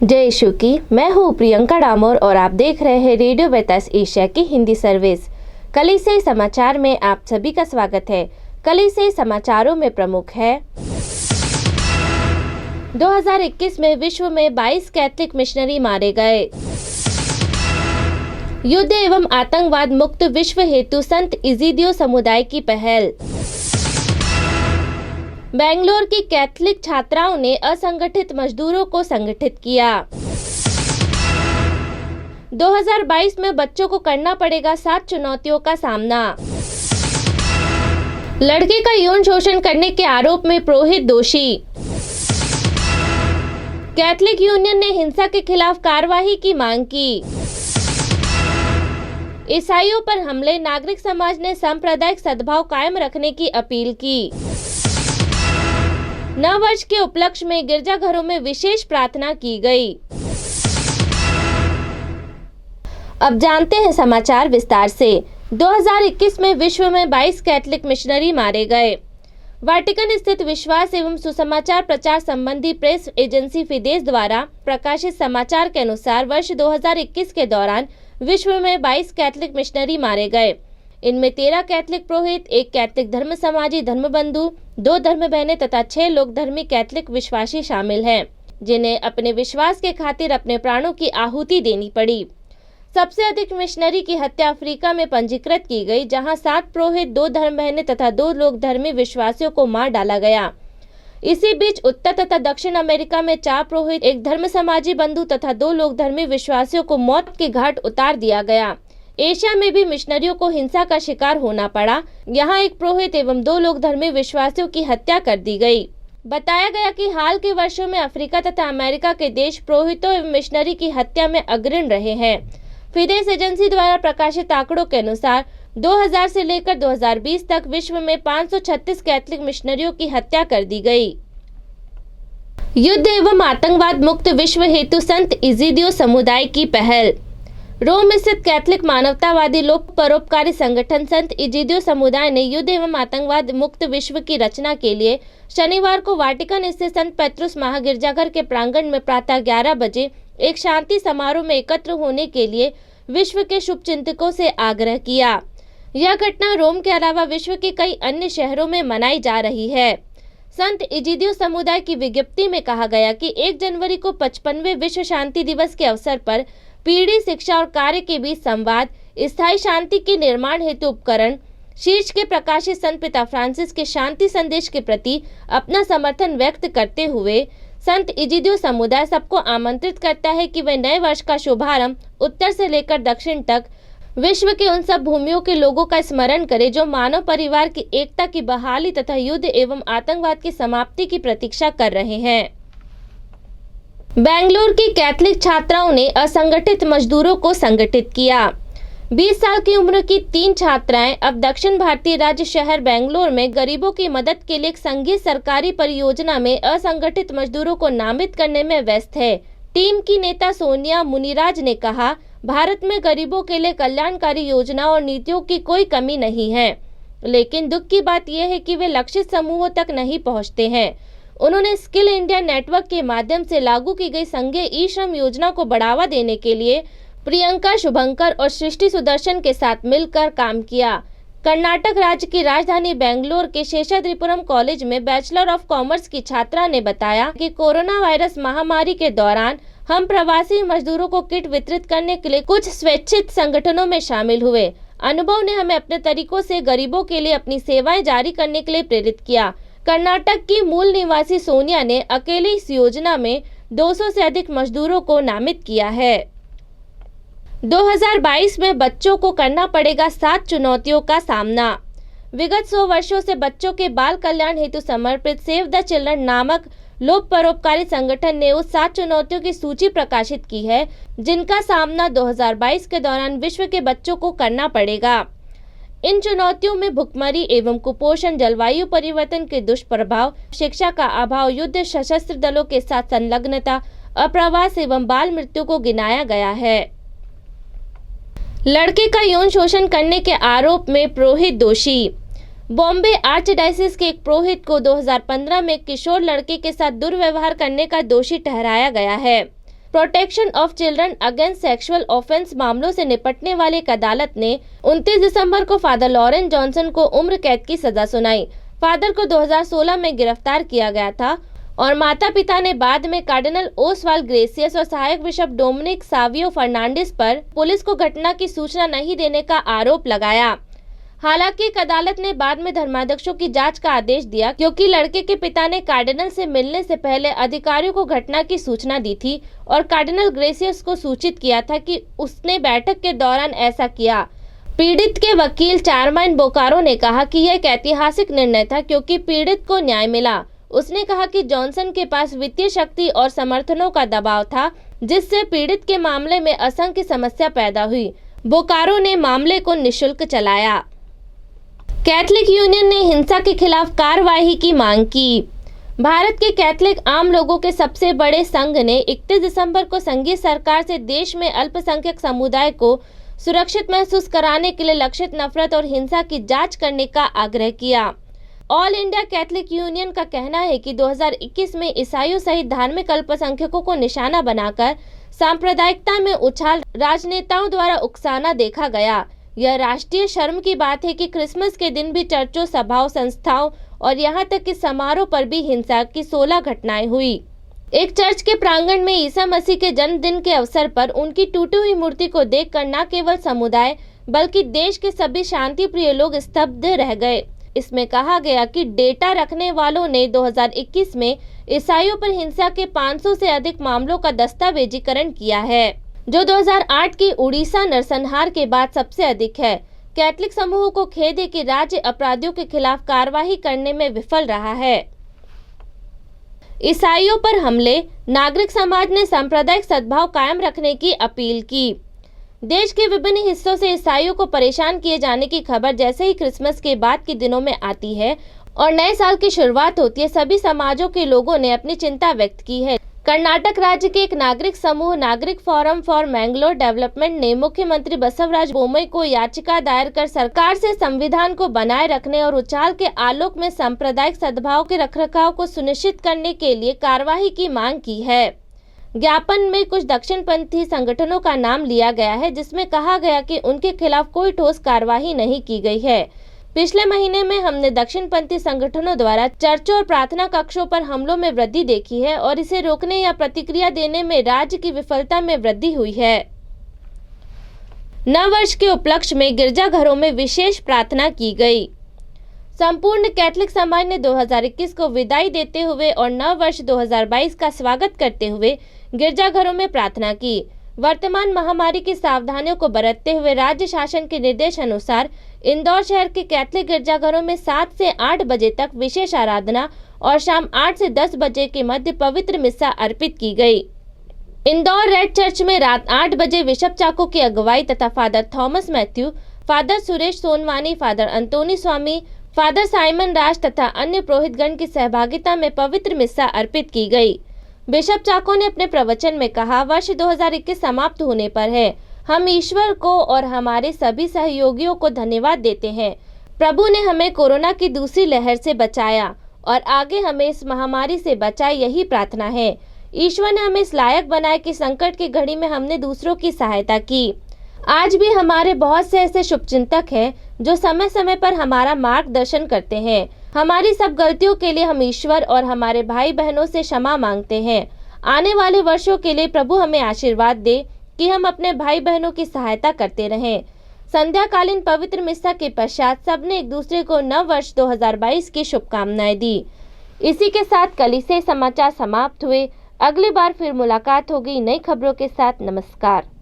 जय यीशु की। मैं हूँ प्रियंका डामोर और आप देख रहे हैं रेडियो बेतास एशिया की हिंदी सर्विस। कलीसियाई समाचार में आप सभी का स्वागत है। कलीसियाई समाचारों में प्रमुख है 2021 में विश्व में 22 कैथलिक मिशनरी मारे गए। युद्ध एवं आतंकवाद मुक्त विश्व हेतु संत इजिदियो समुदाय की पहल। बेंगलोर की कैथलिक छात्राओं ने असंगठित मजदूरों को संगठित किया। 2022 में बच्चों को करना पड़ेगा 7 चुनौतियों का सामना। लड़के का यौन शोषण करने के आरोप में पुरोहित दोषी। कैथलिक यूनियन ने हिंसा के खिलाफ कार्रवाई की मांग की। ईसाइयों पर हमले, नागरिक समाज ने सांप्रदायिक सद्भाव कायम रखने की अपील की। नव वर्ष के उपलक्ष्य में गिरजाघरों में विशेष प्रार्थना की गई। अब जानते हैं समाचार विस्तार से। 2021 में विश्व में 22 कैथलिक मिशनरी मारे गए। वाटिकन स्थित विश्वास एवं सुसमाचार प्रचार संबंधी प्रेस एजेंसी फिदेस द्वारा प्रकाशित समाचार के अनुसार वर्ष 2021 के दौरान विश्व में 22 कैथलिक मिशनरी मारे गए। इनमें 13 कैथलिक पुरोहित, 1 कैथलिक धर्म समाजी धर्मबंधु, 2 धर्म बहनें तथा 6 लोक धर्मी कैथलिक विश्वासी शामिल हैं, जिन्हें अपने विश्वास के खातिर अपने प्राणों की आहुति देनी पड़ी। सबसे अधिक मिशनरी की हत्या अफ्रीका में पंजीकृत की गई, जहां 7 पुरोहित, 2 धर्म बहनें तथा 2 लोक धर्मी विश्वासियों को मार डाला गया। इसी बीच उत्तर तथा दक्षिण अमेरिका में 4 पुरोहित, 1 धर्म समाजी बंधु तथा 2 लोक धर्मी विश्वासियों को मौत के घाट उतार दिया गया। एशिया में भी मिशनरियों को हिंसा का शिकार होना पड़ा। यहाँ 1 पुरोहित एवं 2 लोक धर्मी विश्वासियों की हत्या कर दी गई। बताया गया कि हाल के वर्षों में अफ्रीका तथा अमेरिका के देश पुरोहितों एवं मिशनरी की हत्या में अग्रणी रहे हैं। फिदेस एजेंसी द्वारा प्रकाशित आंकड़ों के अनुसार 2000 से लेकर 2020 तक विश्व में 536 कैथलिक मिशनरियों की हत्या कर दी गई। युद्ध एवं आतंकवाद मुक्त विश्व हेतु संत इजिदियो समुदाय की पहल। रोम स्थित कैथलिक मानवतावादी लोक परोपकारी संगठन संत इजिदियो समुदाय ने युद्ध एवं आतंकवाद मुक्त विश्व की रचना के लिए शनिवार को वाटिकन स्थित संत पेत्रुस महागिरजाघर के प्रांगण में प्रातः 11 बजे एक शांति समारोह में एकत्र होने के लिए विश्व के शुभचिंतकों से आग्रह किया। यह घटना रोम के अलावा विश्व के कई अन्य शहरों में मनाई जा रही है। संत इजिदियो समुदाय की विज्ञप्ति में कहा गया कि 1 जनवरी को 55वें विश्व शांति दिवस के अवसर पर पीढ़ी, शिक्षा और कार्य के बीच संवाद, स्थायी शांति के निर्माण हेतु उपकरण शीर्ष के प्रकाशित संत पिता फ्रांसिस के शांति संदेश के प्रति अपना समर्थन व्यक्त करते हुए संत इजिदियो समुदाय सबको आमंत्रित करता है कि वे नए वर्ष का शुभारंभ उत्तर से लेकर दक्षिण तक विश्व के उन सब भूमियों के लोगों का स्मरण करें जो मानव परिवार की एकता की बहाली तथा युद्ध एवं आतंकवाद की समाप्ति की प्रतीक्षा कर रहे हैं। बेंगलुरु की कैथलिक छात्राओं ने असंगठित मजदूरों को संगठित किया। 20 साल की उम्र की 3 छात्राएं अब दक्षिण भारतीय राज्य शहर बेंगलुरु में गरीबों की मदद के लिए एक संघीय सरकारी परियोजना में असंगठित मजदूरों को नामित करने में व्यस्त है। टीम की नेता सोनिया मुनिराज ने कहा, भारत में गरीबों के लिए कल्याणकारी योजनाओं और नीतियों की कोई कमी नहीं है, लेकिन दुख की बात यह है कि वे लक्षित समूहों तक नहीं पहुंचते हैं। उन्होंने स्किल इंडिया नेटवर्क के माध्यम से लागू की गई संघीय ई श्रम योजना को बढ़ावा देने के लिए प्रियंका शुभंकर और सृष्टि सुदर्शन के साथ मिलकर काम किया। कर्नाटक राज्य की राजधानी बेंगलुरु के शेषाद्रिपुरम कॉलेज में बैचलर ऑफ कॉमर्स की छात्रा ने बताया कि कोरोना वायरस महामारी के दौरान हम प्रवासी मजदूरों को किट वितरित करने के लिए कुछ स्वैच्छिक संगठनों में शामिल हुए। अनुभव ने हमें अपने तरीकों से गरीबों के लिए अपनी सेवाएं जारी करने के लिए प्रेरित किया। कर्नाटक की मूल निवासी सोनिया ने अकेले इस योजना में 200 से अधिक मजदूरों को नामित किया है। 2022 में बच्चों को करना पड़ेगा 7 चुनौतियों का सामना। विगत 100 वर्षों से बच्चों के बाल कल्याण हेतु समर्पित सेव द चिल्ड्रन नामक लोक परोपकारी संगठन ने उस 7 चुनौतियों की सूची प्रकाशित की है, जिनका सामना 2022 के दौरान विश्व के बच्चों को करना पड़ेगा। इन चुनौतियों में भुखमरी एवं कुपोषण, जलवायु परिवर्तन के दुष्प्रभाव, शिक्षा का अभाव, युद्ध, सशस्त्र दलों के साथ संलग्नता, अप्रवास एवं बाल मृत्यु को गिनाया गया है। लड़के का यौन शोषण करने के आरोप में पुरोहित दोषी। बॉम्बे आर्चडायसिस के एक पुरोहित को 2015 में किशोर लड़के के साथ दुर्व्यवहार करने का दोषी ठहराया गया है। Protection of children against sexual offence मामलों से निपटने वाली एक अदालत ने 29 दिसंबर को फादर लॉरेंस जॉनसन को उम्र कैद की सजा सुनाई। फादर को 2016 में गिरफ्तार किया गया था और माता पिता ने बाद में कार्डिनल ओसवाल्ड ग्रेसियस और सहायक बिशप डोमिनिक सावियो फर्नांडिस पर पुलिस को घटना की सूचना नहीं देने का आरोप लगाया। हालांकि एक अदालत ने बाद में धर्माध्यक्षों की जांच का आदेश दिया, क्योंकि लड़के के पिता ने कार्डिनल से मिलने से पहले अधिकारियों को घटना की सूचना दी थी और कार्डिनल ग्रेसियस को सूचित किया था कि उसने बैठक के दौरान ऐसा किया। पीड़ित के वकील चारमाइन बोकारो ने कहा कि यह एक ऐतिहासिक निर्णय था, क्योंकि पीड़ित को न्याय मिला। उसने कहा कि जॉनसन के पास वित्तीय शक्ति और समर्थनों का दबाव था, जिससे पीड़ित के मामले में असंख्य समस्या पैदा हुई। बोकारो ने मामले को निःशुल्क चलाया। कैथलिक यूनियन ने हिंसा के खिलाफ कार्रवाई की मांग की। भारत के कैथलिक आम लोगों के सबसे बड़े संघ ने 31 दिसंबर को संघीय सरकार से देश में अल्पसंख्यक समुदाय को सुरक्षित महसूस कराने के लिए लक्षित नफरत और हिंसा की जांच करने का आग्रह किया। ऑल इंडिया कैथलिक यूनियन का कहना है कि 2021 में ईसाइयों सहित धार्मिक अल्पसंख्यकों को निशाना बनाकर सांप्रदायिकता में उछाल राजनेताओं द्वारा उकसाना देखा गया। यह राष्ट्रीय शर्म की बात है कि क्रिसमस के दिन भी चर्चों, सभाओं, संस्थाओं और यहाँ तक कि समारोह पर भी हिंसा की 16 घटनाएं हुई। एक चर्च के प्रांगण में ईसा मसीह के जन्मदिन के अवसर पर उनकी टूटी हुई मूर्ति को देखकर न केवल समुदाय बल्कि देश के सभी शांति प्रिय लोग स्तब्ध रह गए। इसमें कहा गया कि डेटा रखने वालों ने 2021 में ईसाइयों पर हिंसा के 500 से अधिक मामलों का दस्तावेजीकरण किया है, जो 2008 की उड़ीसा नरसंहार के बाद सबसे अधिक है। कैथलिक समूह को खेद है कि राज्य अपराधियों के खिलाफ कार्रवाई करने में विफल रहा है। ईसाइयों पर हमले, नागरिक समाज ने सांप्रदायिक सद्भाव कायम रखने की अपील की। देश के विभिन्न हिस्सों से ईसाइयों को परेशान किए जाने की खबर जैसे ही क्रिसमस के बाद के दिनों में आती है और नए साल की शुरुआत होती है, सभी समाजों के लोगों ने अपनी चिंता व्यक्त की है। कर्नाटक राज्य के एक नागरिक समूह नागरिक फोरम फॉर मैंगलोर डेवलपमेंट ने मुख्यमंत्री बसवराज बोम्मई को याचिका दायर कर सरकार से संविधान को बनाए रखने और उछाल के आलोक में सांप्रदायिक सद्भाव के रखरखाव को सुनिश्चित करने के लिए कार्रवाई की मांग की है। ज्ञापन में कुछ दक्षिणपंथी संगठनों का नाम लिया गया है, जिसमें कहा गया कि उनके खिलाफ कोई ठोस कार्रवाई नहीं की गई है। पिछले महीने में हमने दक्षिणपंथी संगठनों द्वारा चर्चों और प्रार्थना कक्षों पर हमलों में वृद्धि देखी है और इसे रोकने या प्रतिक्रिया देने में राज्य की विफलता में वृद्धि हुई है। नव वर्ष के उपलक्ष्य में गिरजाघरों में विशेष प्रार्थना की गई। संपूर्ण कैथलिक समाज ने 2021 को विदाई देते हुए और नव वर्ष 2022 का स्वागत करते हुए गिरजाघरों में प्रार्थना की। वर्तमान महामारी की सावधानियों को बरतते हुए राज्य शासन के निर्देश अनुसार इंदौर शहर के कैथलिक गिरजाघरों में 7 से 8 बजे तक विशेष आराधना और शाम 8 से 10 बजे के मध्य पवित्र मिस्सा अर्पित की गई। इंदौर रेड चर्च में रात 8 बजे बिशप चाको की अगुवाई तथा father Thomas Mathew, father Suresh Sonwani, father Antony Swamy, father Simon Raj तथा अन्य पुरोहितगण की सहभागिता में पवित्र मिस्सा अर्पित की गई। बिशप चाको ने अपने प्रवचन में कहा, वर्ष 2021 समाप्त होने पर है। हम ईश्वर को और हमारे सभी सहयोगियों को धन्यवाद देते हैं। प्रभु ने हमें कोरोना की दूसरी लहर से बचाया और आगे हमें इस महामारी से बचाए, यही प्रार्थना है। ईश्वर ने हमें इस लायक बनाया कि संकट की घड़ी में हमने दूसरों की सहायता की। आज भी हमारे बहुत से ऐसे शुभचिंतक हैं जो समय समय पर हमारा मार्गदर्शन करते हैं। हमारी सब गलतियों के लिए हम ईश्वर और हमारे भाई बहनों से क्षमा मांगते हैं। आने वाले वर्षों के लिए प्रभु हमें आशीर्वाद दे कि हम अपने भाई बहनों की सहायता करते रहें। संध्याकालीन पवित्र मिस्सा के पश्चात सबने एक दूसरे को नव वर्ष 2022 की शुभकामनाएं दी। इसी के साथ कलीसिया समाचार समाप्त हुए। अगली बार फिर मुलाकात होगी नई खबरों के साथ। नमस्कार।